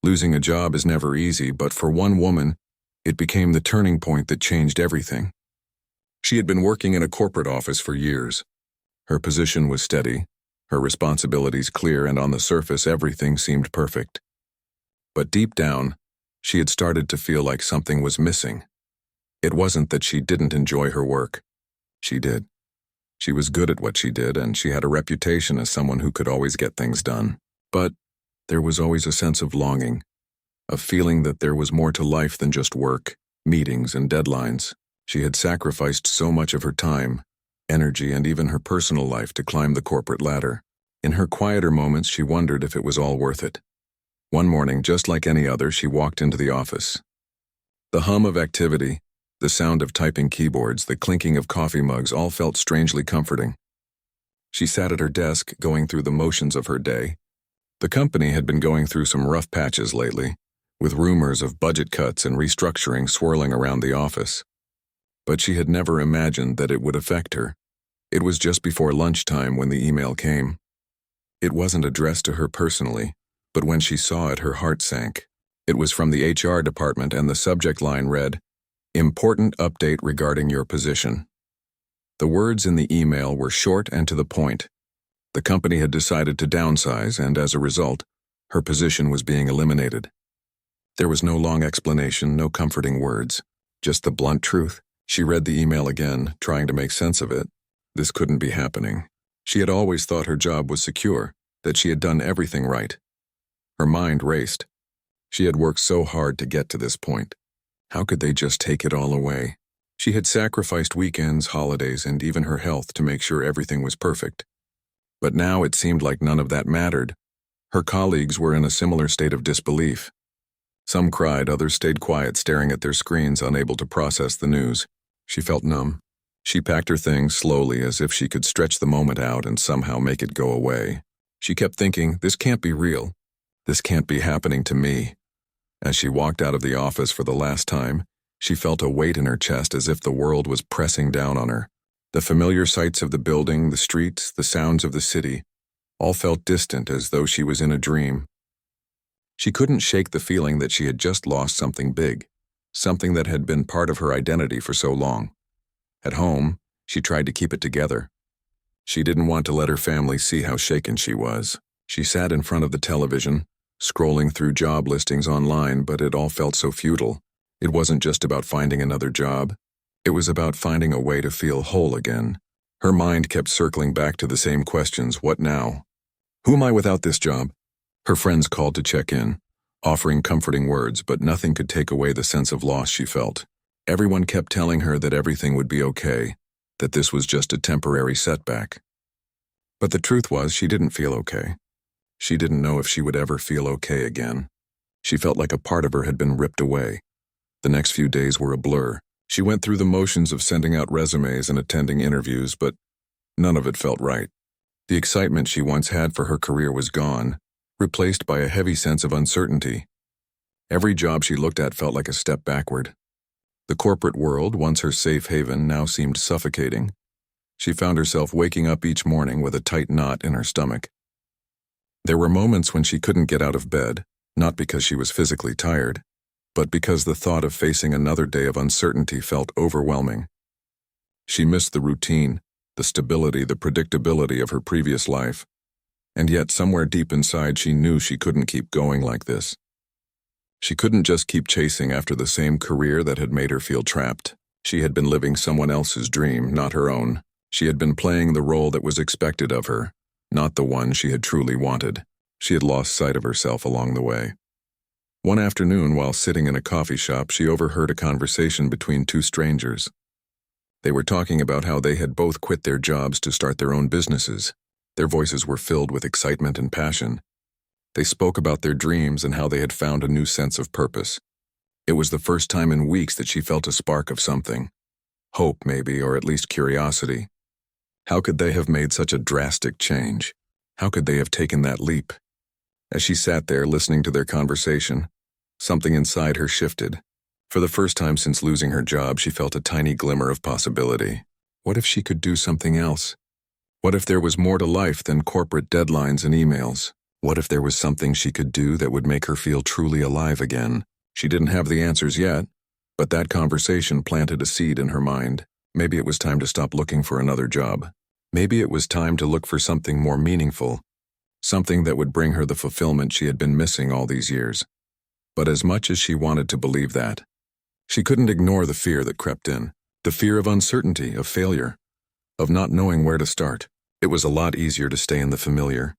Losing a job is never easy, but for one woman, it became the turning point that changed everything. She had been working in a corporate office for years. Her position was steady, her responsibilities clear, and on the surface everything seemed perfect. But deep down, she had started to feel like something was missing. It wasn't that she didn't enjoy her work. She did. She was good at what she did, and she had a reputation as someone who could always get things done. But there was always a sense of longing, a feeling that there was more to life than just work, meetings, and deadlines. She had sacrificed so much of her time, energy, and even her personal life to climb the corporate ladder. In her quieter moments, she wondered if it was all worth it. One morning, just like any other, she walked into the office. The hum of activity, the sound of typing keyboards, the clinking of coffee mugs all felt strangely comforting. She sat at her desk, going through the motions of her day. The company had been going through some rough patches lately, with rumors of budget cuts and restructuring swirling around the office. But she had never imagined that it would affect her. It was just before lunchtime when the email came. It wasn't addressed to her personally, but when she saw it, her heart sank. It was from the HR department, and the subject line read, "Important update regarding your position." The words in the email were short and to the point. The company had decided to downsize, and as a result, her position was being eliminated. There was no long explanation, no comforting words, just the blunt truth. She read the email again, trying to make sense of it. This couldn't be happening. She had always thought her job was secure, that she had done everything right. Her mind raced. She had worked so hard to get to this point. How could they just take it all away? She had sacrificed weekends, holidays, and even her health to make sure everything was perfect. But now it seemed like none of that mattered. Her colleagues were in a similar state of disbelief. Some cried, others stayed quiet, staring at their screens, unable to process the news. She felt numb. She packed her things slowly, as if she could stretch the moment out and somehow make it go away. She kept thinking, this can't be real. This can't be happening to me. As she walked out of the office for the last time, she felt a weight in her chest, as if the world was pressing down on her. The familiar sights of the building, the streets, the sounds of the city, all felt distant, as though she was in a dream. She couldn't shake the feeling that she had just lost something big, something that had been part of her identity for so long. At home, she tried to keep it together. She didn't want to let her family see how shaken she was. She sat in front of the television, scrolling through job listings online, but it all felt so futile. It wasn't just about finding another job. It was about finding a way to feel whole again. Her mind kept circling back to the same questions. What now? Who am I without this job? Her friends called to check in, offering comforting words, but nothing could take away the sense of loss she felt. Everyone kept telling her that everything would be okay, that this was just a temporary setback. But the truth was, she didn't feel okay. She didn't know if she would ever feel okay again. She felt like a part of her had been ripped away. The next few days were a blur. She went through the motions of sending out resumes and attending interviews, but none of it felt right. The excitement she once had for her career was gone, replaced by a heavy sense of uncertainty. Every job she looked at felt like a step backward. The corporate world, once her safe haven, now seemed suffocating. She found herself waking up each morning with a tight knot in her stomach. There were moments when she couldn't get out of bed, not because she was physically tired, but because the thought of facing another day of uncertainty felt overwhelming. She missed the routine, the stability, the predictability of her previous life, and yet somewhere deep inside she knew she couldn't keep going like this. She couldn't just keep chasing after the same career that had made her feel trapped. She had been living someone else's dream, not her own. She had been playing the role that was expected of her, not the one she had truly wanted. She had lost sight of herself along the way. One afternoon, while sitting in a coffee shop, she overheard a conversation between two strangers. They were talking about how they had both quit their jobs to start their own businesses. Their voices were filled with excitement and passion. They spoke about their dreams and how they had found a new sense of purpose. It was the first time in weeks that she felt a spark of something. Hope, maybe, or at least curiosity. How could they have made such a drastic change? How could they have taken that leap? As she sat there listening to their conversation, something inside her shifted. For the first time since losing her job, she felt a tiny glimmer of possibility. What if she could do something else? What if there was more to life than corporate deadlines and emails? What if there was something she could do that would make her feel truly alive again? She didn't have the answers yet, but that conversation planted a seed in her mind. Maybe it was time to stop looking for another job. Maybe it was time to look for something more meaningful, something that would bring her the fulfillment she had been missing all these years. But as much as she wanted to believe that, she couldn't ignore the fear that crept in, the fear of uncertainty, of failure, of not knowing where to start. It was a lot easier to stay in the familiar,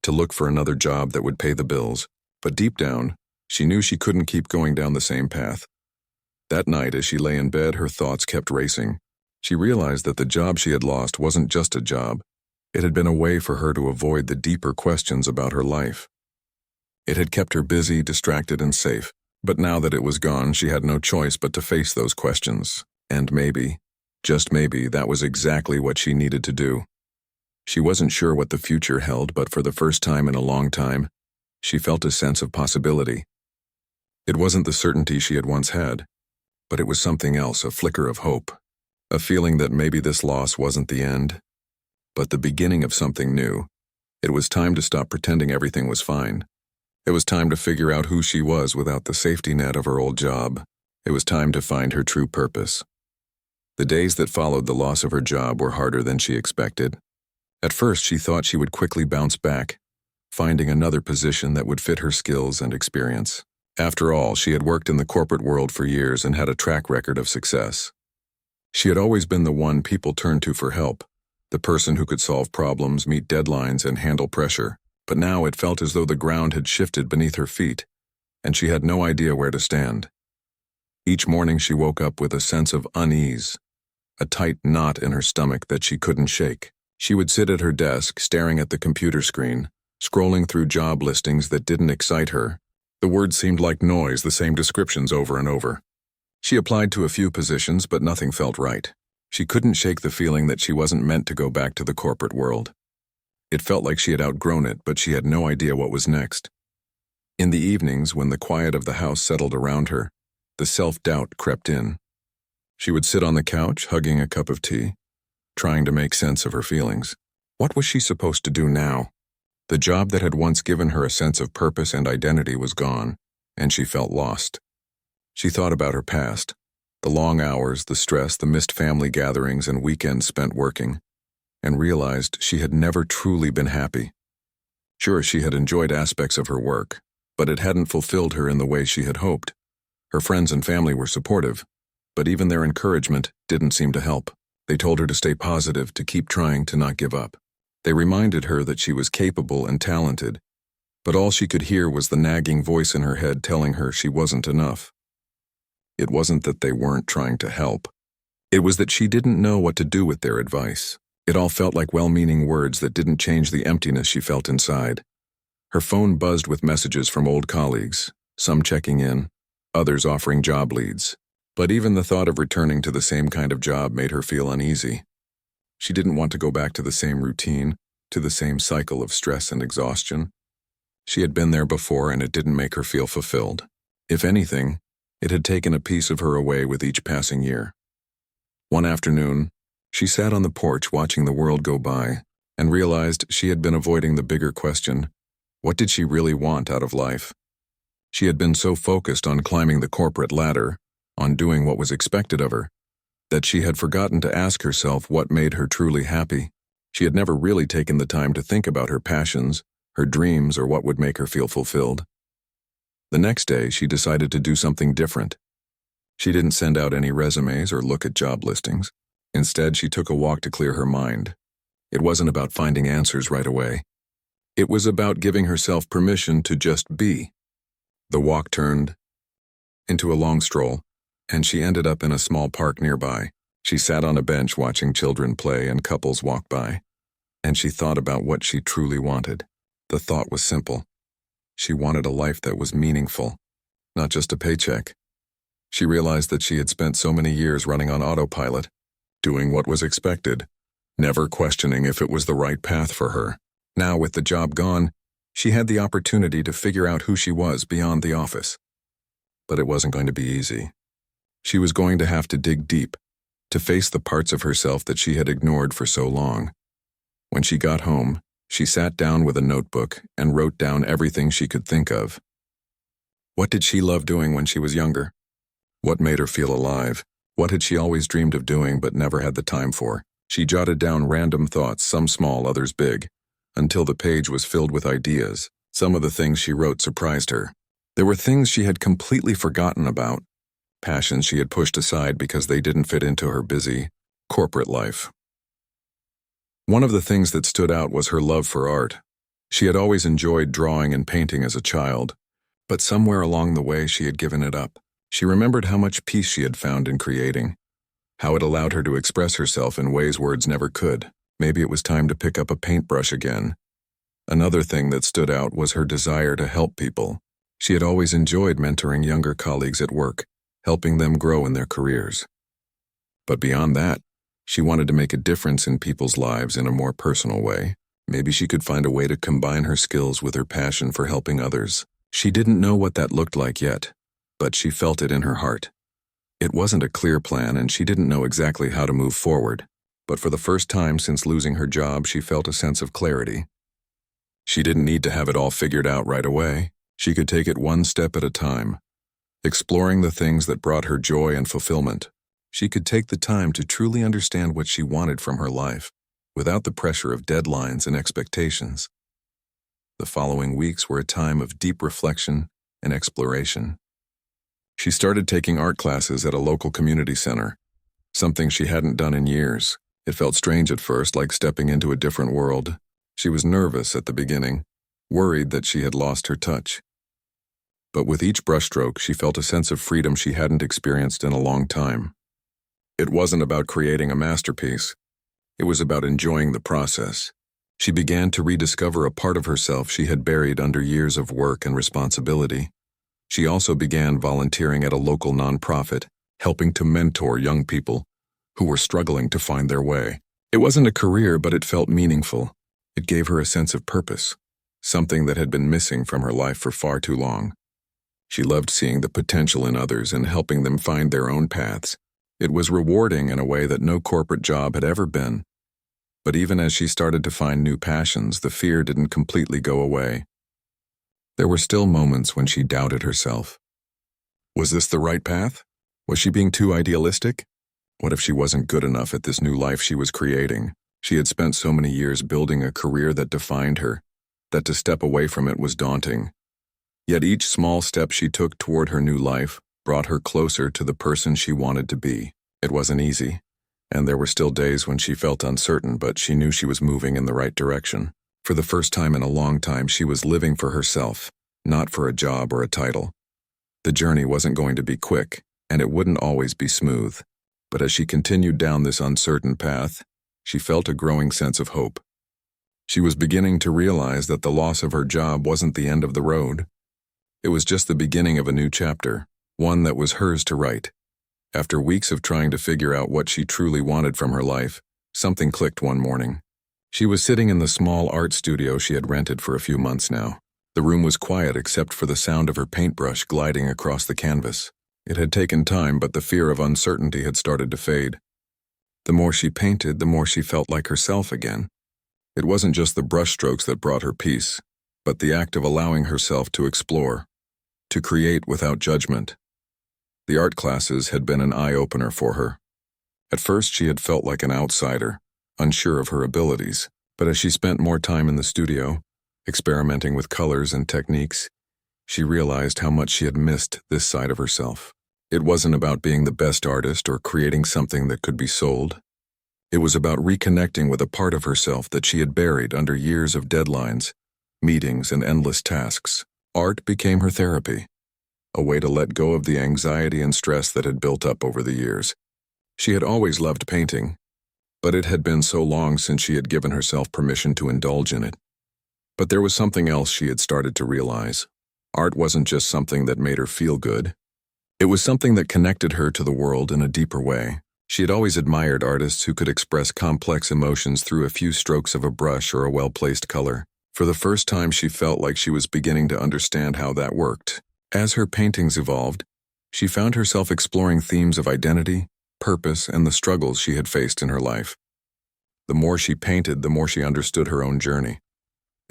to look for another job that would pay the bills, but deep down, she knew she couldn't keep going down the same path. That night, as she lay in bed, her thoughts kept racing. She realized that the job she had lost wasn't just a job. It had been a way for her to avoid the deeper questions about her life. It had kept her busy, distracted, and safe. But now that it was gone, she had no choice but to face those questions. And maybe, just maybe, that was exactly what she needed to do. She wasn't sure what the future held, but for the first time in a long time, she felt a sense of possibility. It wasn't the certainty she had once had, but it was something else, a flicker of hope, a feeling that maybe this loss wasn't the end, but the beginning of something new. It was time to stop pretending everything was fine. It was time to figure out who she was without the safety net of her old job. It was time to find her true purpose. The days that followed the loss of her job were harder than she expected. At first, she thought she would quickly bounce back, finding another position that would fit her skills and experience. After all, she had worked in the corporate world for years and had a track record of success. She had always been the one people turned to for help, the person who could solve problems, meet deadlines, and handle pressure. But now it felt as though the ground had shifted beneath her feet, and she had no idea where to stand. Each morning she woke up with a sense of unease, a tight knot in her stomach that she couldn't shake. She would sit at her desk, staring at the computer screen, scrolling through job listings that didn't excite her. The words seemed like noise, the same descriptions over and over. She applied to a few positions, but nothing felt right. She couldn't shake the feeling that she wasn't meant to go back to the corporate world. It felt like she had outgrown it, but she had no idea what was next. In the evenings, when the quiet of the house settled around her, the self-doubt crept in. She would sit on the couch, hugging a cup of tea, trying to make sense of her feelings. What was she supposed to do now? The job that had once given her a sense of purpose and identity was gone, and she felt lost. She thought about her past, the long hours, the stress, the missed family gatherings, and weekends spent working, and realized she had never truly been happy. Sure, she had enjoyed aspects of her work, but it hadn't fulfilled her in the way she had hoped. Her friends and family were supportive, but even their encouragement didn't seem to help. They told her to stay positive, to keep trying, to not give up. They reminded her that she was capable and talented, but all she could hear was the nagging voice in her head telling her she wasn't enough. It wasn't that they weren't trying to help. It was that she didn't know what to do with their advice. It all felt like well-meaning words that didn't change the emptiness she felt inside. Her phone buzzed with messages from old colleagues, some checking in, others offering job leads. But even the thought of returning to the same kind of job made her feel uneasy. She didn't want to go back to the same routine, to the same cycle of stress and exhaustion. She had been there before, and it didn't make her feel fulfilled. If anything, it had taken a piece of her away with each passing year. One afternoon, she sat on the porch watching the world go by and realized she had been avoiding the bigger question: what did she really want out of life? She had been so focused on climbing the corporate ladder, on doing what was expected of her, that she had forgotten to ask herself what made her truly happy. She had never really taken the time to think about her passions, her dreams, or what would make her feel fulfilled. The next day, she decided to do something different. She didn't send out any resumes or look at job listings. Instead, she took a walk to clear her mind. It wasn't about finding answers right away. It was about giving herself permission to just be. The walk turned into a long stroll, and she ended up in a small park nearby. She sat on a bench watching children play and couples walk by, and she thought about what she truly wanted. The thought was simple. She wanted a life that was meaningful, not just a paycheck. She realized that she had spent so many years running on autopilot, doing what was expected, never questioning if it was the right path for her. Now, with the job gone, she had the opportunity to figure out who she was beyond the office. But it wasn't going to be easy. She was going to have to dig deep, to face the parts of herself that she had ignored for so long. When she got home, She sat down with a notebook and wrote down everything she could think of. What did she love doing when she was younger? What made her feel alive? What had she always dreamed of doing but never had the time for? She jotted down random thoughts, some small, others big, until the page was filled with ideas. Some of the things she wrote surprised her. There were things she had completely forgotten about, passions she had pushed aside because they didn't fit into her busy, corporate life. One of the things that stood out was her love for art. She had always enjoyed drawing and painting as a child, but somewhere along the way she had given it up. She remembered how much peace she had found in creating, how it allowed her to express herself in ways words never could. Maybe it was time to pick up a paintbrush again. Another thing that stood out was her desire to help people. She had always enjoyed mentoring younger colleagues at work, helping them grow in their careers. But beyond that, she wanted to make a difference in people's lives in a more personal way. Maybe she could find a way to combine her skills with her passion for helping others. She didn't know what that looked like yet, but she felt it in her heart. It wasn't a clear plan and she didn't know exactly how to move forward, but for the first time since losing her job, she felt a sense of clarity. She didn't need to have it all figured out right away. She could take it one step at a time, exploring the things that brought her joy and fulfillment. She could take the time to truly understand what she wanted from her life, without the pressure of deadlines and expectations. The following weeks were a time of deep reflection and exploration. She started taking art classes at a local community center, something she hadn't done in years. It felt strange at first, like stepping into a different world. She was nervous at the beginning, worried that she had lost her touch. But with each brushstroke, she felt a sense of freedom she hadn't experienced in a long time. It wasn't about creating a masterpiece. It was about enjoying the process. She began to rediscover a part of herself she had buried under years of work and responsibility. She also began volunteering at a local nonprofit, helping to mentor young people who were struggling to find their way. It wasn't a career, but it felt meaningful. It gave her a sense of purpose, something that had been missing from her life for far too long. She loved seeing the potential in others and helping them find their own paths. It was rewarding in a way that no corporate job had ever been. But even as she started to find new passions, the fear didn't completely go away. There were still moments when she doubted herself. Was this the right path? Was she being too idealistic? What if she wasn't good enough at this new life she was creating? She had spent so many years building a career that defined her, that to step away from it was daunting. Yet each small step she took toward her new life brought her closer to the person she wanted to be. It wasn't easy, and there were still days when she felt uncertain, but she knew she was moving in the right direction. For the first time in a long time, she was living for herself, not for a job or a title. The journey wasn't going to be quick, and it wouldn't always be smooth. But as she continued down this uncertain path, she felt a growing sense of hope. She was beginning to realize that the loss of her job wasn't the end of the road. It was just the beginning of a new chapter, one that was hers to write. After weeks of trying to figure out what she truly wanted from her life, something clicked one morning. She was sitting in the small art studio she had rented for a few months now. The room was quiet except for the sound of her paintbrush gliding across the canvas. It had taken time, but the fear of uncertainty had started to fade. The more she painted, the more she felt like herself again. It wasn't just the brushstrokes that brought her peace, but the act of allowing herself to explore, to create without judgment. The art classes had been an eye-opener for her. At first, she had felt like an outsider, unsure of her abilities, but as she spent more time in the studio, experimenting with colors and techniques, she realized how much she had missed this side of herself. It wasn't about being the best artist or creating something that could be sold. It was about reconnecting with a part of herself that she had buried under years of deadlines, meetings, and endless tasks. Art became her therapy, a way to let go of the anxiety and stress that had built up over the years. She had always loved painting, but it had been so long since she had given herself permission to indulge in it. But there was something else she had started to realize. Art wasn't just something that made her feel good. It was something that connected her to the world in a deeper way. She had always admired artists who could express complex emotions through a few strokes of a brush or a well-placed color. For the first time, she felt like she was beginning to understand how that worked. As her paintings evolved, she found herself exploring themes of identity, purpose, and the struggles she had faced in her life. The more she painted, the more she understood her own journey.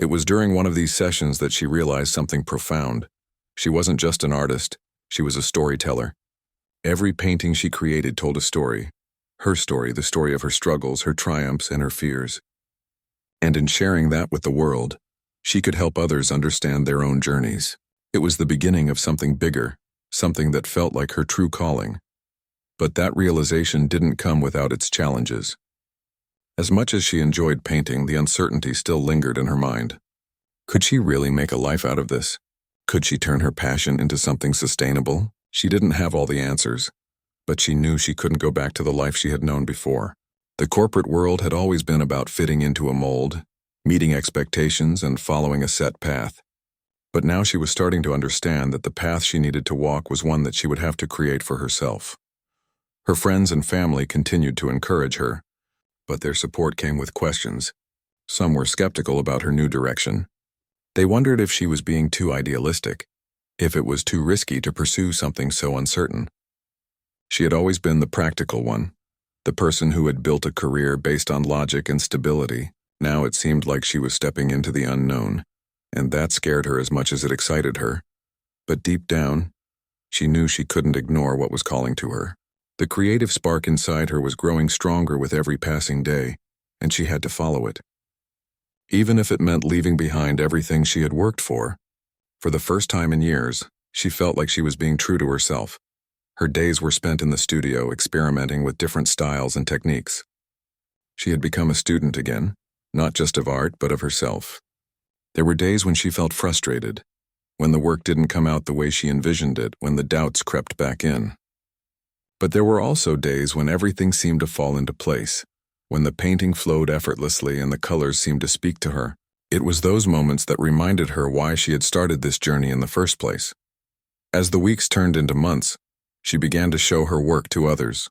It was during one of these sessions that she realized something profound. She wasn't just an artist, she was a storyteller. Every painting she created told a story. Her story, the story of her struggles, her triumphs, and her fears. And in sharing that with the world, she could help others understand their own journeys. It was the beginning of something bigger, something that felt like her true calling. But that realization didn't come without its challenges. As much as she enjoyed painting, the uncertainty still lingered in her mind. Could she really make a life out of this? Could she turn her passion into something sustainable? She didn't have all the answers, but she knew she couldn't go back to the life she had known before. The corporate world had always been about fitting into a mold, meeting expectations, and following a set path. But now she was starting to understand that the path she needed to walk was one that she would have to create for herself. Her friends and family continued to encourage her, but their support came with questions. Some were skeptical about her new direction. They wondered if she was being too idealistic, if it was too risky to pursue something so uncertain. She had always been the practical one, the person who had built a career based on logic and stability. Now it seemed like she was stepping into the unknown, and that scared her as much as it excited her. But deep down, she knew she couldn't ignore what was calling to her. The creative spark inside her was growing stronger with every passing day, and she had to follow it. Even if it meant leaving behind everything she had worked for the first time in years, she felt like she was being true to herself. Her days were spent in the studio, experimenting with different styles and techniques. She had become a student again, not just of art, but of herself. There were days when she felt frustrated, when the work didn't come out the way she envisioned it, when the doubts crept back in. But there were also days when everything seemed to fall into place, when the painting flowed effortlessly and the colors seemed to speak to her. It was those moments that reminded her why she had started this journey in the first place. As the weeks turned into months, she began to show her work to others.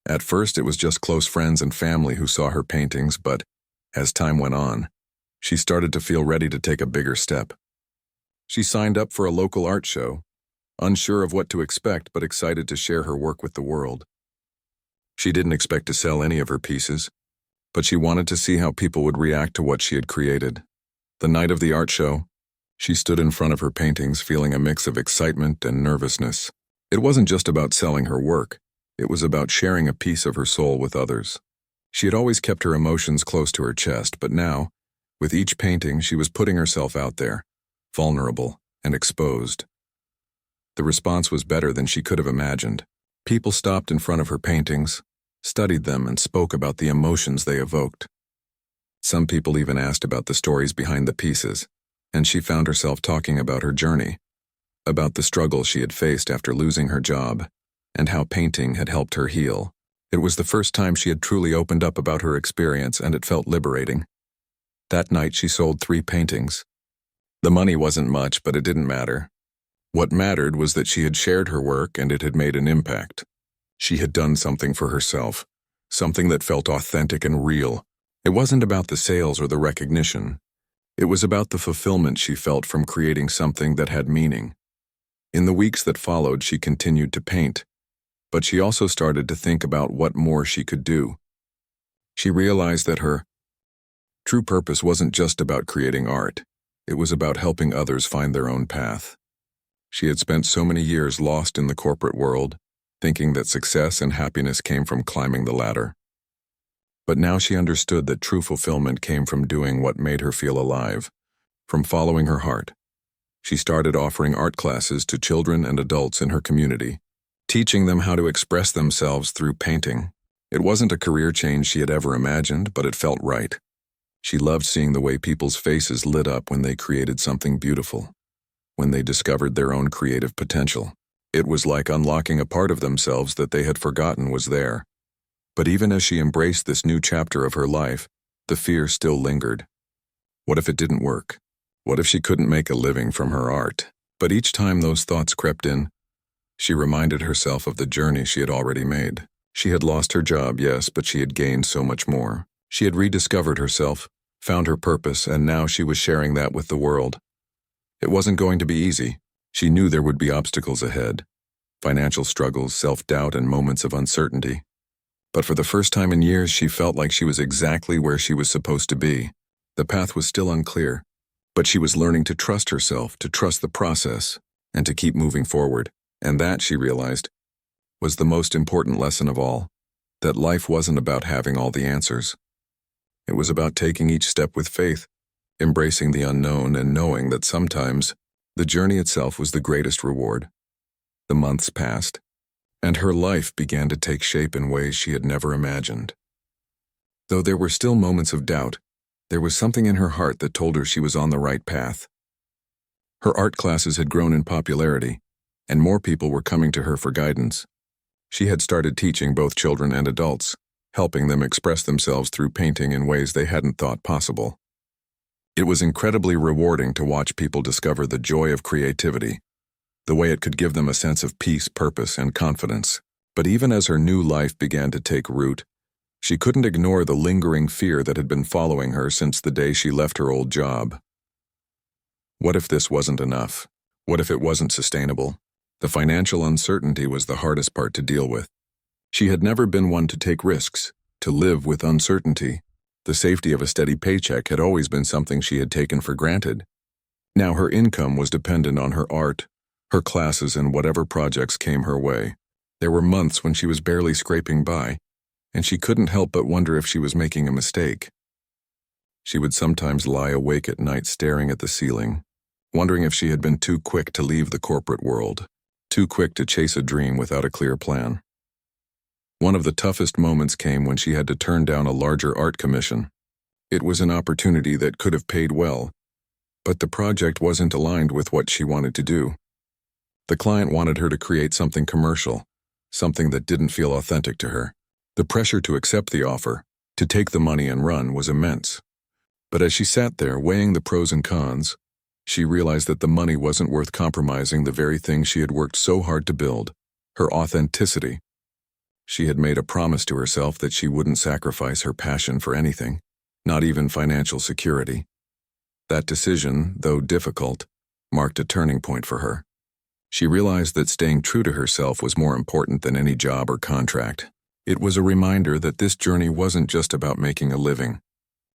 At first, it was just close friends and family who saw her paintings, but as time went on, she started to feel ready to take a bigger step. She signed up for a local art show, unsure of what to expect but excited to share her work with the world. She didn't expect to sell any of her pieces, but she wanted to see how people would react to what she had created. The night of the art show, she stood in front of her paintings feeling a mix of excitement and nervousness. It wasn't just about selling her work, it was about sharing a piece of her soul with others. She had always kept her emotions close to her chest, but now, with each painting, she was putting herself out there, vulnerable and exposed. The response was better than she could have imagined. People stopped in front of her paintings, studied them, and spoke about the emotions they evoked. Some people even asked about the stories behind the pieces, and she found herself talking about her journey, about the struggle she had faced after losing her job, and how painting had helped her heal. It was the first time she had truly opened up about her experience, and it felt liberating. That night she sold 3 paintings. The money wasn't much, but it didn't matter. What mattered was that she had shared her work and it had made an impact. She had done something for herself, something that felt authentic and real. It wasn't about the sales or the recognition. It was about the fulfillment she felt from creating something that had meaning. In the weeks that followed, she continued to paint, but she also started to think about what more she could do. She realized that her true purpose wasn't just about creating art. It was about helping others find their own path. She had spent so many years lost in the corporate world, thinking that success and happiness came from climbing the ladder. But now she understood that true fulfillment came from doing what made her feel alive, from following her heart. She started offering art classes to children and adults in her community, teaching them how to express themselves through painting. It wasn't a career change she had ever imagined, but it felt right. She loved seeing the way people's faces lit up when they created something beautiful, when they discovered their own creative potential. It was like unlocking a part of themselves that they had forgotten was there. But even as she embraced this new chapter of her life, the fear still lingered. What if it didn't work? What if she couldn't make a living from her art? But each time those thoughts crept in, she reminded herself of the journey she had already made. She had lost her job, yes, but she had gained so much more. She had rediscovered herself, found her purpose, and now she was sharing that with the world. It wasn't going to be easy. She knew there would be obstacles ahead, financial struggles, self-doubt, and moments of uncertainty. But for the first time in years, she felt like she was exactly where she was supposed to be. The path was still unclear, But she was learning to trust herself, to trust the process, and to keep moving forward. And that, she realized, was the most important lesson of all, that life wasn't about having all the answers. It was about taking each step with faith, embracing the unknown and knowing that sometimes the journey itself was the greatest reward. The months passed, and her life began to take shape in ways she had never imagined. Though there were still moments of doubt, there was something in her heart that told her she was on the right path. Her art classes had grown in popularity, and more people were coming to her for guidance. She had started teaching both children and adults, helping them express themselves through painting in ways they hadn't thought possible. It was incredibly rewarding to watch people discover the joy of creativity, the way it could give them a sense of peace, purpose, and confidence. But even as her new life began to take root, she couldn't ignore the lingering fear that had been following her since the day she left her old job. What if this wasn't enough? What if it wasn't sustainable? The financial uncertainty was the hardest part to deal with. She had never been one to take risks, to live with uncertainty. The safety of a steady paycheck had always been something she had taken for granted. Now her income was dependent on her art, her classes, and whatever projects came her way. There were months when she was barely scraping by, and she couldn't help but wonder if she was making a mistake. She would sometimes lie awake at night staring at the ceiling, wondering if she had been too quick to leave the corporate world, too quick to chase a dream without a clear plan. One of the toughest moments came when she had to turn down a larger art commission. It was an opportunity that could have paid well, but the project wasn't aligned with what she wanted to do. The client wanted her to create something commercial, something that didn't feel authentic to her. The pressure to accept the offer, to take the money and run, was immense. But as she sat there weighing the pros and cons, she realized that the money wasn't worth compromising the very thing she had worked so hard to build, her authenticity. She had made a promise to herself that she wouldn't sacrifice her passion for anything, not even financial security. That decision, though difficult, marked a turning point for her. She realized that staying true to herself was more important than any job or contract. It was a reminder that this journey wasn't just about making a living.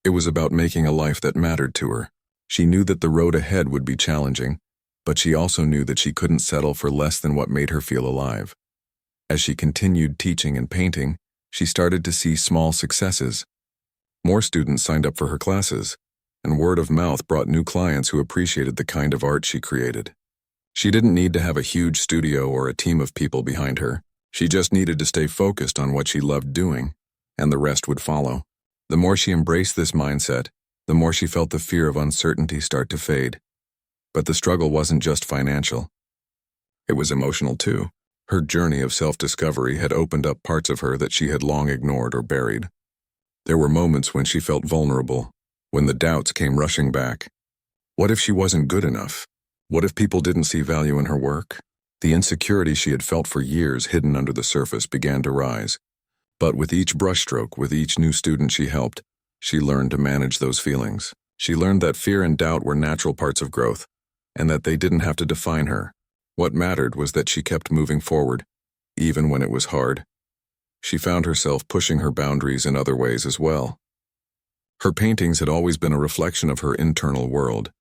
It was about making a life that mattered to her. She knew that the road ahead would be challenging, but she also knew that she couldn't settle for less than what made her feel alive. As she continued teaching and painting, she started to see small successes. More students signed up for her classes, and word of mouth brought new clients who appreciated the kind of art she created. She didn't need to have a huge studio or a team of people behind her. She just needed to stay focused on what she loved doing, and the rest would follow. The more she embraced this mindset, the more she felt the fear of uncertainty start to fade. But the struggle wasn't just financial. It was emotional too. Her journey of self-discovery had opened up parts of her that she had long ignored or buried. There were moments when she felt vulnerable, when the doubts came rushing back. What if she wasn't good enough? What if people didn't see value in her work? The insecurity she had felt for years hidden under the surface began to rise. But with each brushstroke, with each new student she helped, she learned to manage those feelings. She learned that fear and doubt were natural parts of growth, and that they didn't have to define her. What mattered was that she kept moving forward, even when it was hard. She found herself pushing her boundaries in other ways as well. Her paintings had always been a reflection of her internal world,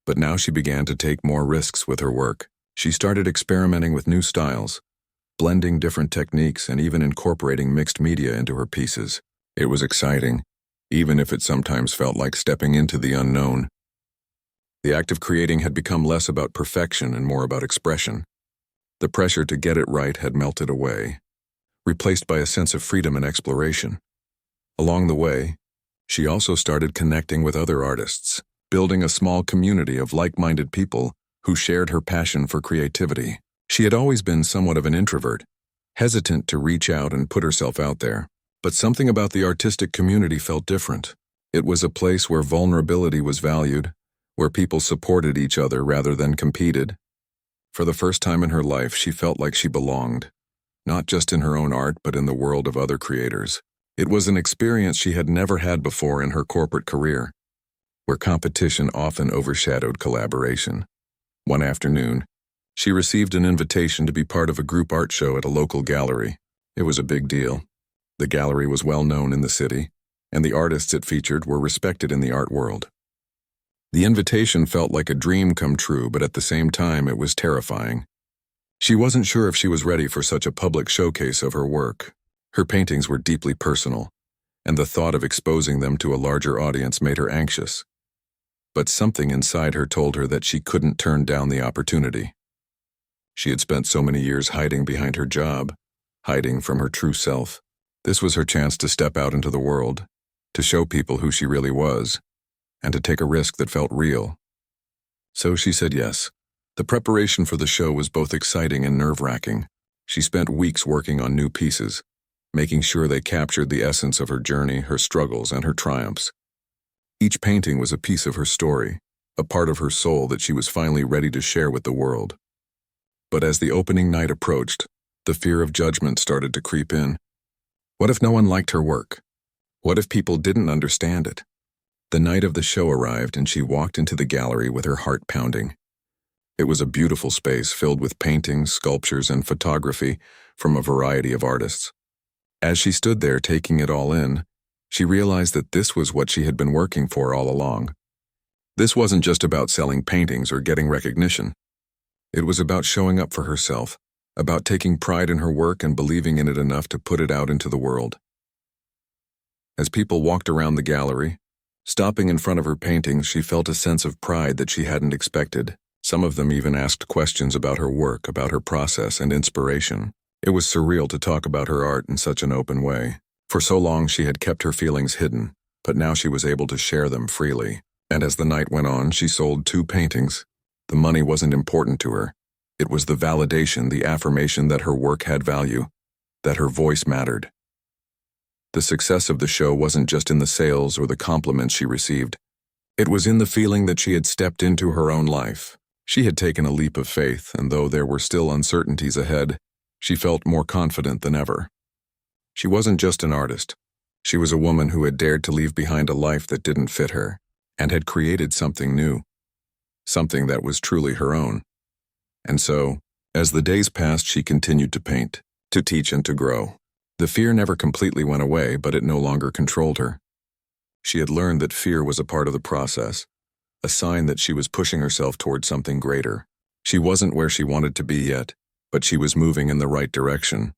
but now she began to take more risks with her work. She started experimenting with new styles, blending different techniques, and even incorporating mixed media into her pieces. It was exciting, even if it sometimes felt like stepping into the unknown. The act of creating had become less about perfection and more about expression. The pressure to get it right had melted away, replaced by a sense of freedom and exploration. Along the way, she also started connecting with other artists, building a small community of like-minded people who shared her passion for creativity. She had always been somewhat of an introvert, hesitant to reach out and put herself out there. But something about the artistic community felt different. It was a place where vulnerability was valued, where people supported each other rather than competed. For the first time in her life, she felt like she belonged, not just in her own art, but in the world of other creators. It was an experience she had never had before in her corporate career, where competition often overshadowed collaboration. One afternoon, she received an invitation to be part of a group art show at a local gallery. It was a big deal. The gallery was well known in the city, and the artists it featured were respected in the art world. The invitation felt like a dream come true, but at the same time it was terrifying. She wasn't sure if she was ready for such a public showcase of her work. Her paintings were deeply personal, and the thought of exposing them to a larger audience made her anxious. But something inside her told her that she couldn't turn down the opportunity. She had spent so many years hiding behind her job, hiding from her true self. This was her chance to step out into the world, to show people who she really was, and to take a risk that felt real. So she said yes. The preparation for the show was both exciting and nerve-wracking. She spent weeks working on new pieces, making sure they captured the essence of her journey, her struggles, and her triumphs. Each painting was a piece of her story, a part of her soul that she was finally ready to share with the world. But as the opening night approached, the fear of judgment started to creep in. What if no one liked her work? What if people didn't understand it? The night of the show arrived and she walked into the gallery with her heart pounding. It was a beautiful space filled with paintings, sculptures, and photography from a variety of artists. As she stood there taking it all in, she realized that this was what she had been working for all along. This wasn't just about selling paintings or getting recognition. It was about showing up for herself, about taking pride in her work and believing in it enough to put it out into the world. As people walked around the gallery, stopping in front of her paintings, she felt a sense of pride that she hadn't expected. Some of them even asked questions about her work, about her process and inspiration. It was surreal to talk about her art in such an open way. For so long she had kept her feelings hidden, but now she was able to share them freely. And as the night went on, she sold 2 paintings. The money wasn't important to her. It was the validation, the affirmation that her work had value, that her voice mattered. The success of the show wasn't just in the sales or the compliments she received. It was in the feeling that she had stepped into her own life. She had taken a leap of faith, and though there were still uncertainties ahead, she felt more confident than ever. She wasn't just an artist. She was a woman who had dared to leave behind a life that didn't fit her, and had created something new, something that was truly her own. And so, as the days passed, she continued to paint, to teach, and to grow. The fear never completely went away, but it no longer controlled her. She had learned that fear was a part of the process, a sign that she was pushing herself toward something greater. She wasn't where she wanted to be yet, but she was moving in the right direction.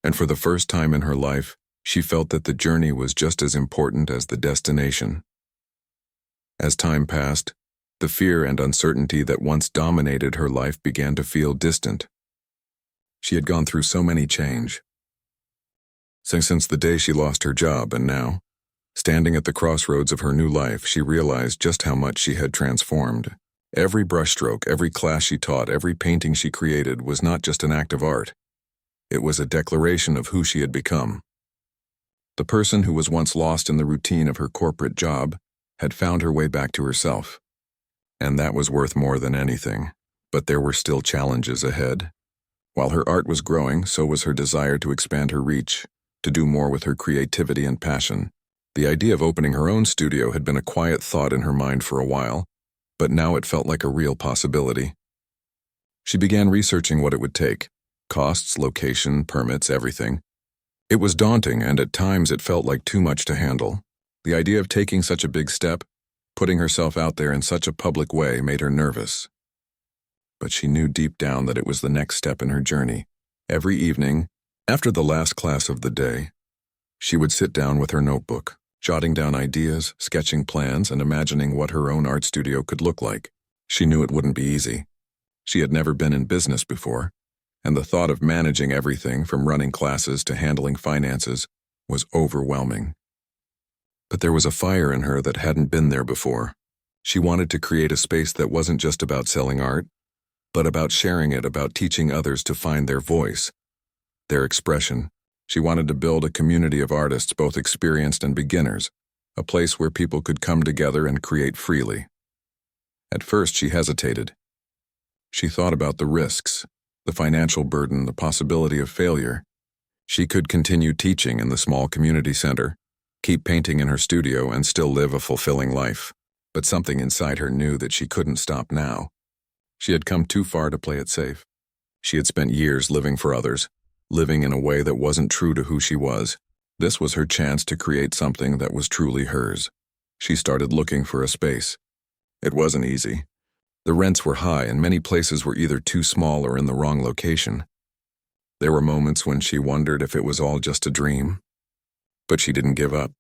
And for the first time in her life, she felt that the journey was just as important as the destination. As time passed, the fear and uncertainty that once dominated her life began to feel distant. She had gone through so many change. Since the day she lost her job, and now, standing at the crossroads of her new life, she realized just how much she had transformed. Every brushstroke, every class she taught, every painting she created was not just an act of art. It was a declaration of who she had become. The person who was once lost in the routine of her corporate job had found her way back to herself. And that was worth more than anything. But there were still challenges ahead. While her art was growing, so was her desire to expand her reach, to do more with her creativity and passion. The idea of opening her own studio had been a quiet thought in her mind for a while, but now it felt like a real possibility. She began researching what it would take: costs, location, permits, everything. It was daunting, and at times it felt like too much to handle. The idea of taking such a big step, putting herself out there in such a public way, made her nervous. But she knew deep down that it was the next step in her journey. Every evening, after the last class of the day, she would sit down with her notebook, jotting down ideas, sketching plans, and imagining what her own art studio could look like. She knew it wouldn't be easy. She had never been in business before, and the thought of managing everything from running classes to handling finances was overwhelming. But there was a fire in her that hadn't been there before. She wanted to create a space that wasn't just about selling art, but about sharing it, about teaching others to find their voice, their expression. She wanted to build a community of artists, both experienced and beginners, a place where people could come together and create freely. At first, she hesitated. She thought about the risks, the financial burden, the possibility of failure. She could continue teaching in the small community center, keep painting in her studio, and still live a fulfilling life. But something inside her knew that she couldn't stop now. She had come too far to play it safe. She had spent years living for others, living in a way that wasn't true to who she was. This was her chance to create something that was truly hers. She started looking for a space. It wasn't easy. The rents were high and many places were either too small or in the wrong location. There were moments when she wondered if it was all just a dream. But she didn't give up.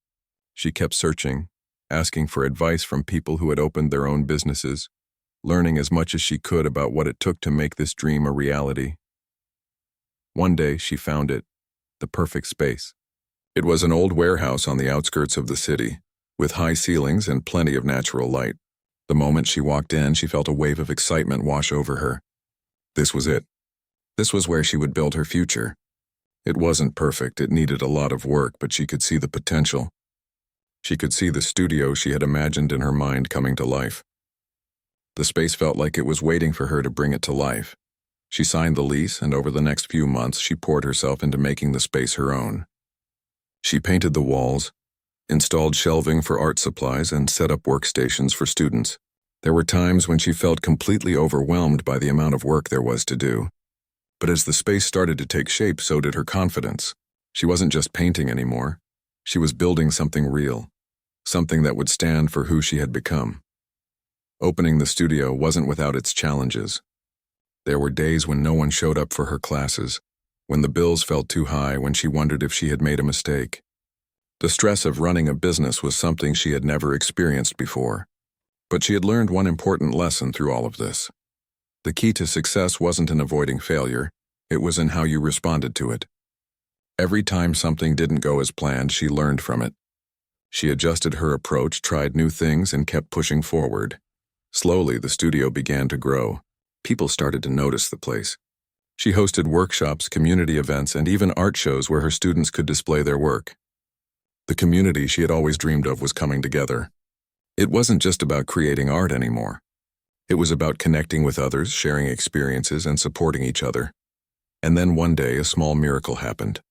She kept searching, asking for advice from people who had opened their own businesses, learning as much as she could about what it took to make this dream a reality. One day, she found it, the perfect space. It was an old warehouse on the outskirts of the city, with high ceilings and plenty of natural light. The moment she walked in, she felt a wave of excitement wash over her. This was it. This was where she would build her future. It wasn't perfect, it needed a lot of work, but she could see the potential. She could see the studio she had imagined in her mind coming to life. The space felt like it was waiting for her to bring it to life. She signed the lease, and over the next few months, she poured herself into making the space her own. She painted the walls, installed shelving for art supplies, and set up workstations for students. There were times when she felt completely overwhelmed by the amount of work there was to do. But as the space started to take shape, so did her confidence. She wasn't just painting anymore. She was building something real, something that would stand for who she had become. Opening the studio wasn't without its challenges. There were days when no one showed up for her classes, when the bills felt too high, when she wondered if she had made a mistake. The stress of running a business was something she had never experienced before. But she had learned one important lesson through all of this. The key to success wasn't in avoiding failure, it was in how you responded to it. Every time something didn't go as planned, she learned from it. She adjusted her approach, tried new things, and kept pushing forward. Slowly, the studio began to grow. People started to notice the place. She hosted workshops, community events, and even art shows where her students could display their work. The community she had always dreamed of was coming together. It wasn't just about creating art anymore. It was about connecting with others, sharing experiences, and supporting each other. And then one day, a small miracle happened.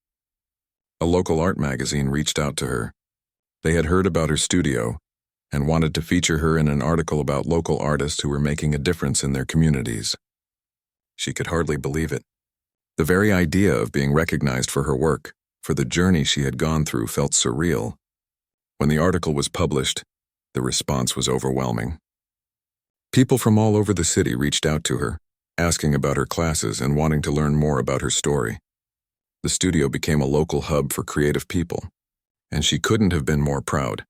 A local art magazine reached out to her. They had heard about her studio and wanted to feature her in an article about local artists who were making a difference in their communities. She could hardly believe it. The very idea of being recognized for her work, for the journey she had gone through, felt surreal. When the article was published, the response was overwhelming. People from all over the city reached out to her, asking about her classes and wanting to learn more about her story. The studio became a local hub for creative people, and she couldn't have been more proud.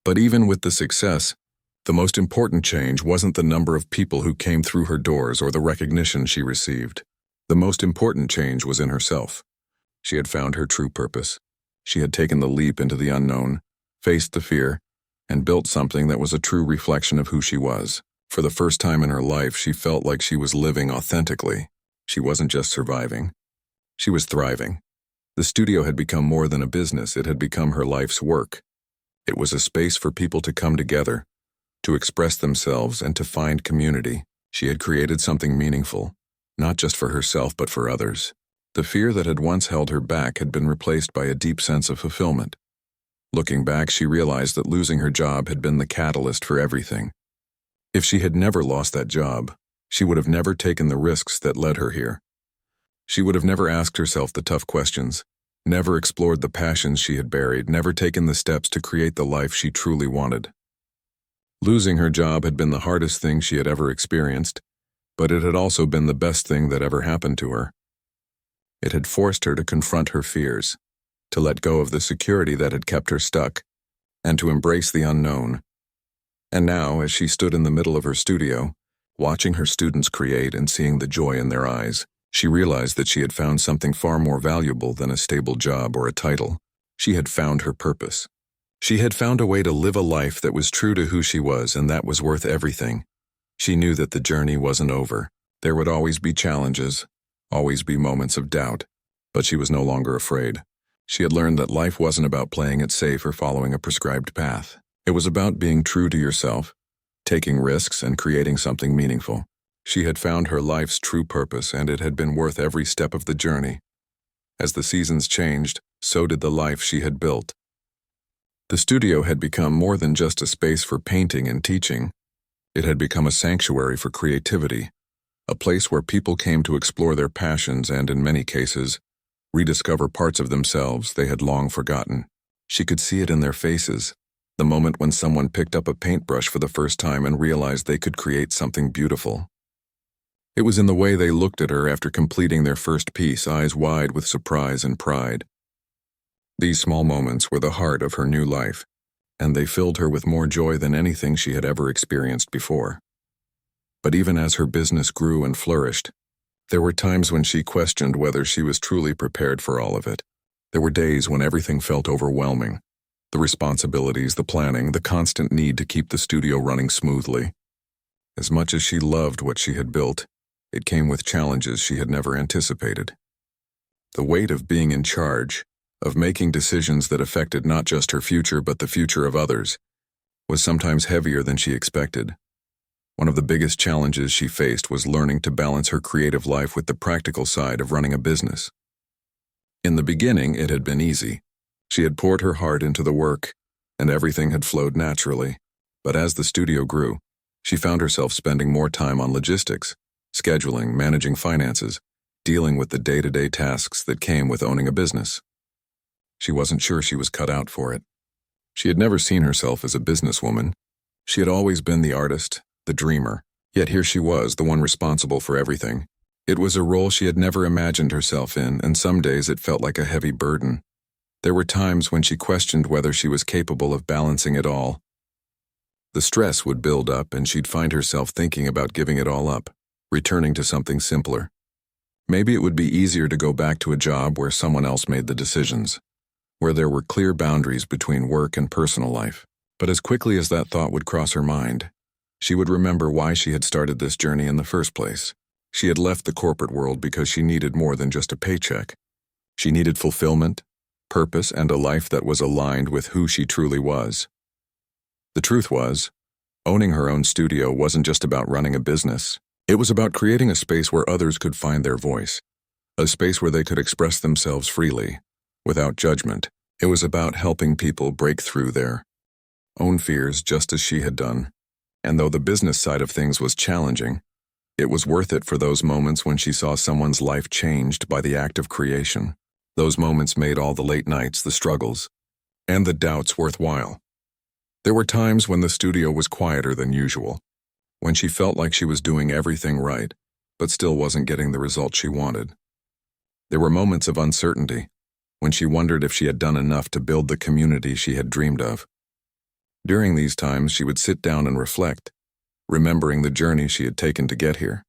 But even with the success, the most important change wasn't the number of people who came through her doors or the recognition she received. The most important change was in herself. She had found her true purpose. She had taken the leap into the unknown, faced the fear, and built something that was a true reflection of who she was. For the first time in her life, she felt like she was living authentically. She wasn't just surviving. She was thriving. The studio had become more than a business, it had become her life's work. It was a space for people to come together, to express themselves, and to find community. She had created something meaningful, not just for herself but for others. The fear that had once held her back had been replaced by a deep sense of fulfillment. Looking back, she realized that losing her job had been the catalyst for everything. If she had never lost that job, she would have never taken the risks that led her here. She would have never asked herself the tough questions, never explored the passions she had buried, never taken the steps to create the life she truly wanted. Losing her job had been the hardest thing she had ever experienced, but it had also been the best thing that ever happened to her. It had forced her to confront her fears, to let go of the security that had kept her stuck, and to embrace the unknown. And now, as she stood in the middle of her studio, watching her students create and seeing the joy in their eyes, she realized that she had found something far more valuable than a stable job or a title. She had found her purpose. She had found a way to live a life that was true to who she was, and that was worth everything. She knew that the journey wasn't over. There would always be challenges, always be moments of doubt, but she was no longer afraid. She had learned that life wasn't about playing it safe or following a prescribed path. It was about being true to yourself, taking risks, and creating something meaningful. She had found her life's true purpose, and it had been worth every step of the journey. As the seasons changed, so did the life she had built. The studio had become more than just a space for painting and teaching. It had become a sanctuary for creativity, a place where people came to explore their passions and, in many cases, rediscover parts of themselves they had long forgotten. She could see it in their faces. The moment when someone picked up a paintbrush for the first time and realized they could create something beautiful. It was in the way they looked at her after completing their first piece, eyes wide with surprise and pride. These small moments were the heart of her new life, and they filled her with more joy than anything she had ever experienced before. But even as her business grew and flourished, there were times when she questioned whether she was truly prepared for all of it. There were days when everything felt overwhelming. The responsibilities, the planning, the constant need to keep the studio running smoothly. As much as she loved what she had built, it came with challenges she had never anticipated. The weight of being in charge, of making decisions that affected not just her future but the future of others, was sometimes heavier than she expected. One of the biggest challenges she faced was learning to balance her creative life with the practical side of running a business. In the beginning, it had been easy. She had poured her heart into the work, and everything had flowed naturally. But as the studio grew, she found herself spending more time on logistics, scheduling, managing finances, dealing with the day-to-day tasks that came with owning a business. She wasn't sure she was cut out for it. She had never seen herself as a businesswoman. She had always been the artist, the dreamer, yet here she was, the one responsible for everything. It was a role she had never imagined herself in, and some days it felt like a heavy burden. There were times when she questioned whether she was capable of balancing it all. The stress would build up, and she'd find herself thinking about giving it all up, returning to something simpler. Maybe it would be easier to go back to a job where someone else made the decisions, where there were clear boundaries between work and personal life. But as quickly as that thought would cross her mind, she would remember why she had started this journey in the first place. She had left the corporate world because she needed more than just a paycheck. She needed fulfillment, purpose, and a life that was aligned with who she truly was. The truth was, owning her own studio wasn't just about running a business. It was about creating a space where others could find their voice, a space where they could express themselves freely, without judgment. It was about helping people break through their own fears just as she had done. And though the business side of things was challenging, it was worth it for those moments when she saw someone's life changed by the act of creation. Those moments made all the late nights, the struggles, and the doubts worthwhile. There were times when the studio was quieter than usual, when she felt like she was doing everything right, but still wasn't getting the result she wanted. There were moments of uncertainty, when she wondered if she had done enough to build the community she had dreamed of. During these times, she would sit down and reflect, remembering the journey she had taken to get here.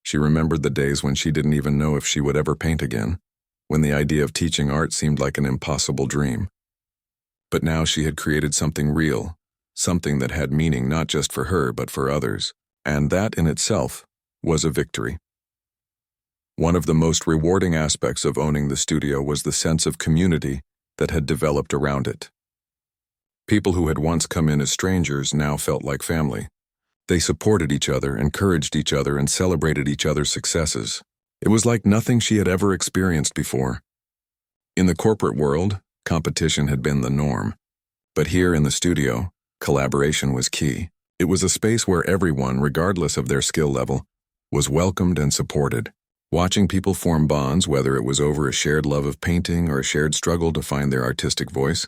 She remembered the days when she didn't even know if she would ever paint again, when the idea of teaching art seemed like an impossible dream. But now she had created something real, something that had meaning not just for her but for others, and that in itself was a victory. One of the most rewarding aspects of owning the studio was the sense of community that had developed around it. People who had once come in as strangers now felt like family. They supported each other, encouraged each other, and celebrated each other's successes. It was like nothing she had ever experienced before. In the corporate world, competition had been the norm. But here in the studio, collaboration was key. It was a space where everyone, regardless of their skill level, was welcomed and supported. Watching people form bonds, whether it was over a shared love of painting or a shared struggle to find their artistic voice,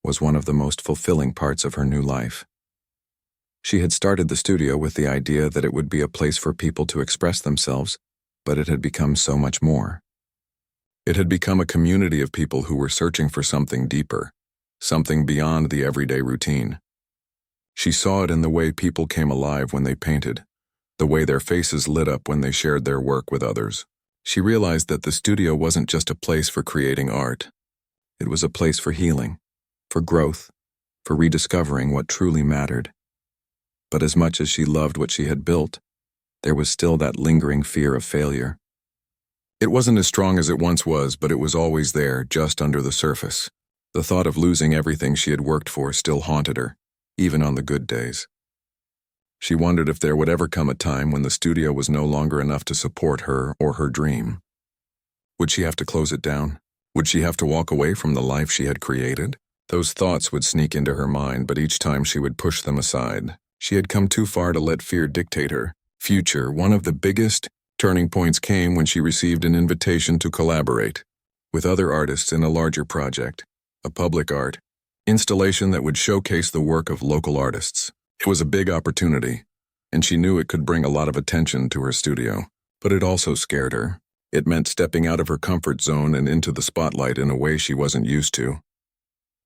was one of the most fulfilling parts of her new life. She had started the studio with the idea that it would be a place for people to express themselves, but it had become so much more. It had become a community of people who were searching for something deeper, something beyond the everyday routine. She saw it in the way people came alive when they painted, the way their faces lit up when they shared their work with others. She realized that the studio wasn't just a place for creating art. It was a place for healing, for growth, for rediscovering what truly mattered. But as much as she loved what she had built, there was still that lingering fear of failure. It wasn't as strong as it once was, but it was always there, just under the surface. The thought of losing everything she had worked for still haunted her, even on the good days. She wondered if there would ever come a time when the studio was no longer enough to support her or her dream. Would she have to close it down? Would she have to walk away from the life she had created? Those thoughts would sneak into her mind, but each time she would push them aside. She had come too far to let fear dictate her future. One of the biggest turning points came when she received an invitation to collaborate with other artists in a larger project, a public art installation that would showcase the work of local artists. It was a big opportunity, and she knew it could bring a lot of attention to her studio. But it also scared her. It meant stepping out of her comfort zone and into the spotlight in a way she wasn't used to.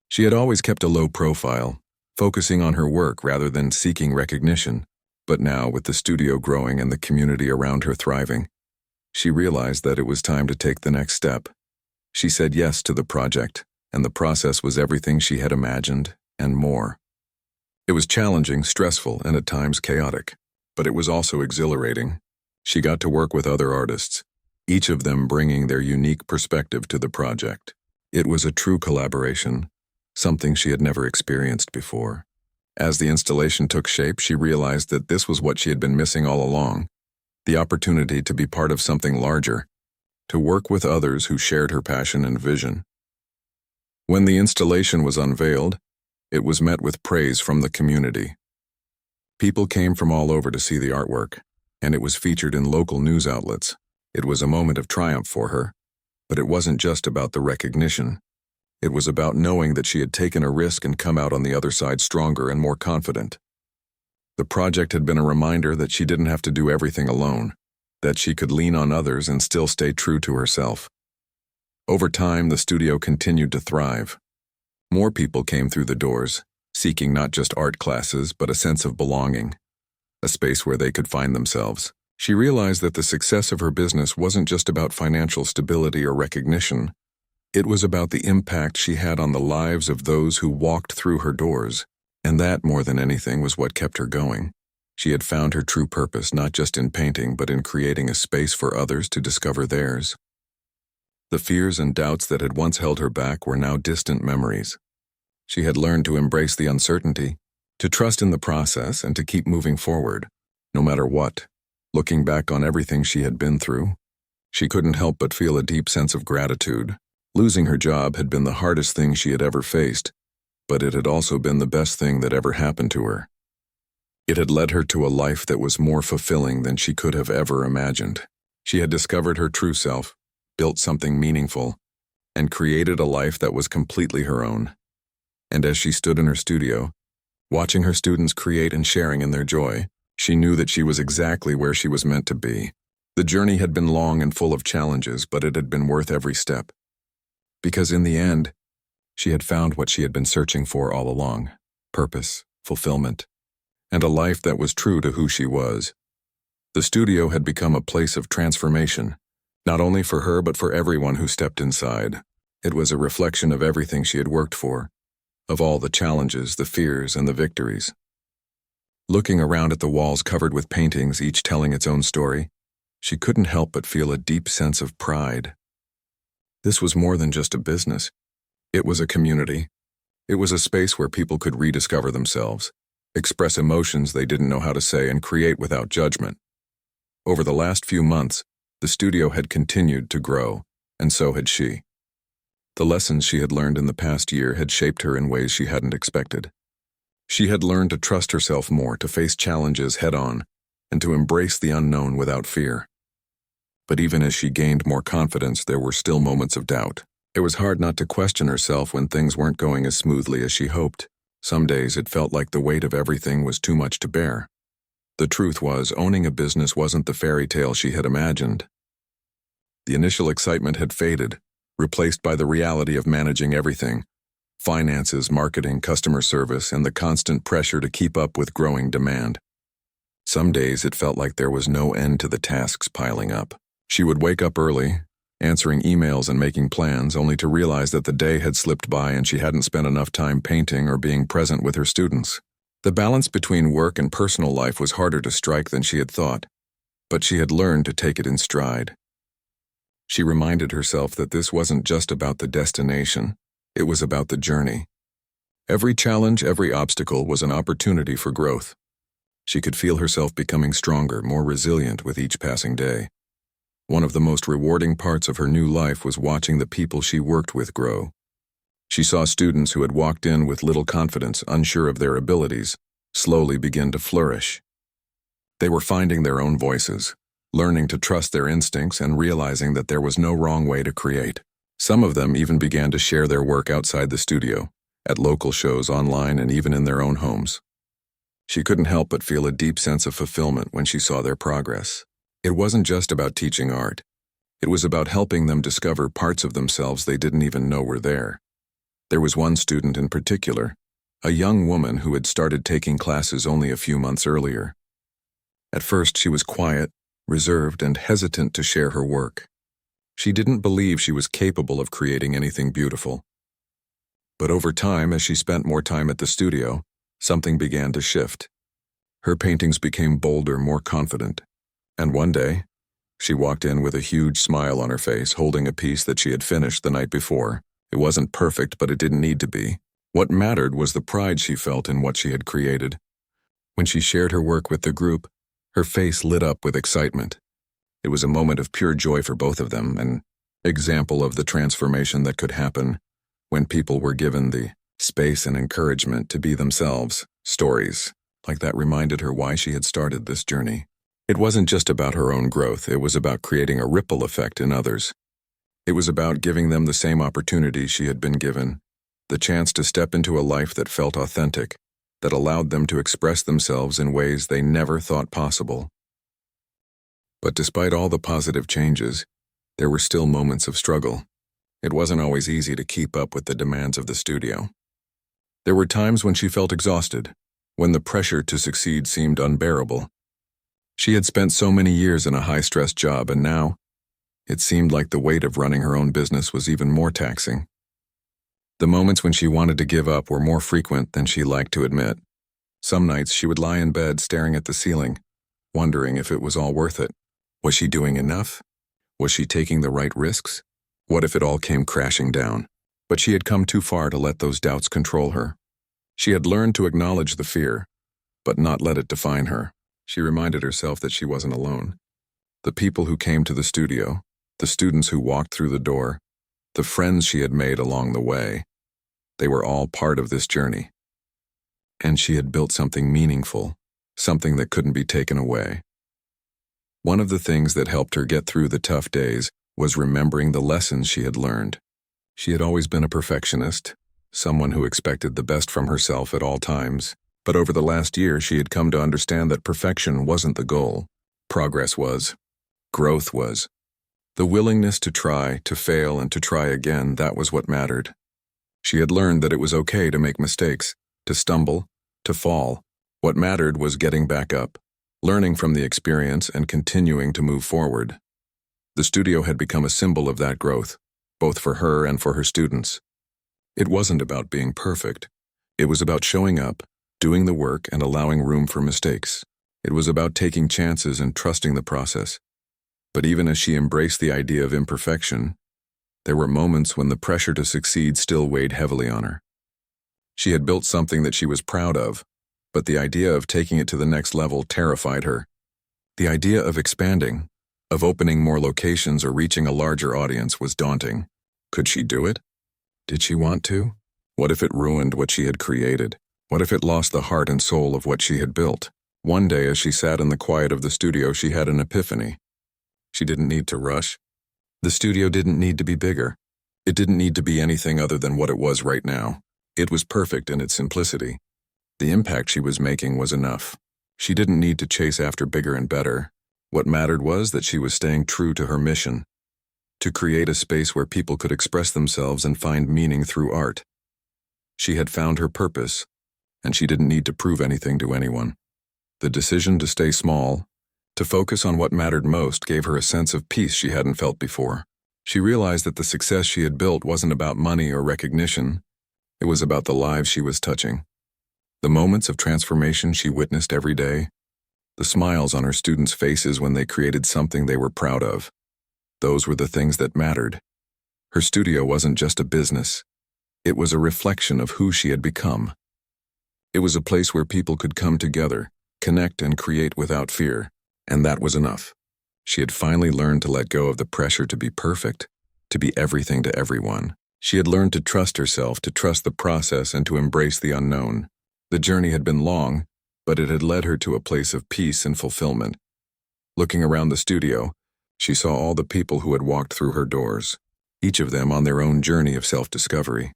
She had always kept a low profile, focusing on her work rather than seeking recognition. But now, with the studio growing and the community around her thriving, she realized that it was time to take the next step. She said yes to the project, and the process was everything she had imagined, and more. It was challenging, stressful, and at times chaotic, but it was also exhilarating. She got to work with other artists, each of them bringing their unique perspective to the project. It was a true collaboration, something she had never experienced before. As the installation took shape, she realized that this was what she had been missing all along, the opportunity to be part of something larger, to work with others who shared her passion and vision. When the installation was unveiled, it was met with praise from the community. People came from all over to see the artwork, and it was featured in local news outlets. It was a moment of triumph for her, but it wasn't just about the recognition. It was about knowing that she had taken a risk and come out on the other side stronger and more confident. The project had been a reminder that she didn't have to do everything alone, that she could lean on others and still stay true to herself. Over time, the studio continued to thrive. More people came through the doors, seeking not just art classes, but a sense of belonging, a space where they could find themselves. She realized that the success of her business wasn't just about financial stability or recognition. It was about the impact she had on the lives of those who walked through her doors, and that, more than anything, was what kept her going. She had found her true purpose not just in painting, but in creating a space for others to discover theirs. The fears and doubts that had once held her back were now distant memories. She had learned to embrace the uncertainty, to trust in the process, and to keep moving forward, no matter what. Looking back on everything she had been through, she couldn't help but feel a deep sense of gratitude. Losing her job had been the hardest thing she had ever faced, but it had also been the best thing that ever happened to her. It had led her to a life that was more fulfilling than she could have ever imagined. She had discovered her true self, built something meaningful, and created a life that was completely her own. And as she stood in her studio, watching her students create and sharing in their joy, she knew that she was exactly where she was meant to be. The journey had been long and full of challenges, but it had been worth every step. Because in the end, she had found what she had been searching for all along: purpose, fulfillment, and a life that was true to who she was. The studio had become a place of transformation, not only for her but for everyone who stepped inside. It was a reflection of everything she had worked for, of all the challenges, the fears, and the victories. Looking around at the walls covered with paintings, each telling its own story, she couldn't help but feel a deep sense of pride. This was more than just a business. It was a community. It was a space where people could rediscover themselves, express emotions they didn't know how to say, and create without judgment. Over the last few months, the studio had continued to grow, and so had she. The lessons she had learned in the past year had shaped her in ways she hadn't expected. She had learned to trust herself more, to face challenges head-on, and to embrace the unknown without fear. But even as she gained more confidence, there were still moments of doubt. It was hard not to question herself when things weren't going as smoothly as she hoped. Some days it felt like the weight of everything was too much to bear. The truth was, owning a business wasn't the fairy tale she had imagined. The initial excitement had faded, replaced by the reality of managing everything: finances, marketing, customer service, and the constant pressure to keep up with growing demand. Some days it felt like there was no end to the tasks piling up. She would wake up early, answering emails and making plans, only to realize that the day had slipped by and she hadn't spent enough time painting or being present with her students. The balance between work and personal life was harder to strike than she had thought, but she had learned to take it in stride. She reminded herself that this wasn't just about the destination, it was about the journey. Every challenge, every obstacle was an opportunity for growth. She could feel herself becoming stronger, more resilient with each passing day. One of the most rewarding parts of her new life was watching the people she worked with grow. She saw students who had walked in with little confidence, unsure of their abilities, slowly begin to flourish. They were finding their own voices, learning to trust their instincts, and realizing that there was no wrong way to create. Some of them even began to share their work outside the studio, at local shows, online, and even in their own homes. She couldn't help but feel a deep sense of fulfillment when she saw their progress. It wasn't just about teaching art. It was about helping them discover parts of themselves they didn't even know were there. There was one student in particular, a young woman who had started taking classes only a few months earlier. At first, she was quiet, reserved, and hesitant to share her work. She didn't believe she was capable of creating anything beautiful. But over time, as she spent more time at the studio, something began to shift. Her paintings became bolder, more confident. And one day, she walked in with a huge smile on her face, holding a piece that she had finished the night before. It wasn't perfect, but it didn't need to be. What mattered was the pride she felt in what she had created. When she shared her work with the group, her face lit up with excitement. It was a moment of pure joy for both of them, an example of the transformation that could happen when people were given the space and encouragement to be themselves. Stories like that reminded her why she had started this journey. It wasn't just about her own growth, it was about creating a ripple effect in others. It was about giving them the same opportunity she had been given, the chance to step into a life that felt authentic, that allowed them to express themselves in ways they never thought possible. But despite all the positive changes, there were still moments of struggle. It wasn't always easy to keep up with the demands of the studio. There were times when she felt exhausted, when the pressure to succeed seemed unbearable. She had spent so many years in a high-stress job, and now, it seemed like the weight of running her own business was even more taxing. The moments when she wanted to give up were more frequent than she liked to admit. Some nights she would lie in bed staring at the ceiling, wondering if it was all worth it. Was she doing enough? Was she taking the right risks? What if it all came crashing down? But she had come too far to let those doubts control her. She had learned to acknowledge the fear, but not let it define her. She reminded herself that she wasn't alone. The people who came to the studio, the students who walked through the door, the friends she had made along the way, they were all part of this journey. And she had built something meaningful, something that couldn't be taken away. One of the things that helped her get through the tough days was remembering the lessons she had learned. She had always been a perfectionist, someone who expected the best from herself at all times. But over the last year, she had come to understand that perfection wasn't the goal. Progress was. Growth was. The willingness to try, to fail, and to try again, that was what mattered. She had learned that it was okay to make mistakes, to stumble, to fall. What mattered was getting back up, learning from the experience, and continuing to move forward. The studio had become a symbol of that growth, both for her and for her students. It wasn't about being perfect. It was about showing up, doing the work, and allowing room for mistakes. It was about taking chances and trusting the process. But even as she embraced the idea of imperfection, there were moments when the pressure to succeed still weighed heavily on her. She had built something that she was proud of, but the idea of taking it to the next level terrified her. The idea of expanding, of opening more locations or reaching a larger audience was daunting. Could she do it? Did she want to? What if it ruined what she had created? What if it lost the heart and soul of what she had built? One day, as she sat in the quiet of the studio, she had an epiphany. She didn't need to rush. The studio didn't need to be bigger. It didn't need to be anything other than what it was right now. It was perfect in its simplicity. The impact she was making was enough. She didn't need to chase after bigger and better. What mattered was that she was staying true to her mission, to create a space where people could express themselves and find meaning through art. She had found her purpose, and she didn't need to prove anything to anyone. The decision to stay small, to focus on what mattered most, gave her a sense of peace she hadn't felt before. She realized that the success she had built wasn't about money or recognition. It was about the lives she was touching. The moments of transformation she witnessed every day, the smiles on her students' faces when they created something they were proud of. Those were the things that mattered. Her studio wasn't just a business. It was a reflection of who she had become. It was a place where people could come together, connect, and create without fear. And that was enough. She had finally learned to let go of the pressure to be perfect, to be everything to everyone. She had learned to trust herself, to trust the process, and to embrace the unknown. The journey had been long, but it had led her to a place of peace and fulfillment. Looking around the studio, she saw all the people who had walked through her doors, each of them on their own journey of self-discovery.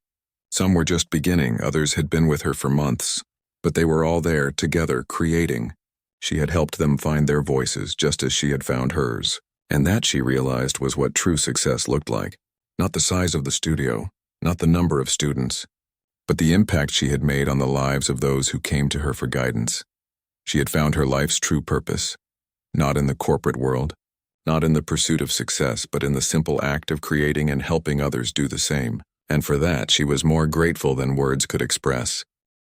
Some were just beginning, others had been with her for months. But they were all there, together, creating. She had helped them find their voices, just as she had found hers. And that, she realized, was what true success looked like. Not the size of the studio, not the number of students, but the impact she had made on the lives of those who came to her for guidance. She had found her life's true purpose, not in the corporate world, not in the pursuit of success, but in the simple act of creating and helping others do the same. And for that, she was more grateful than words could express.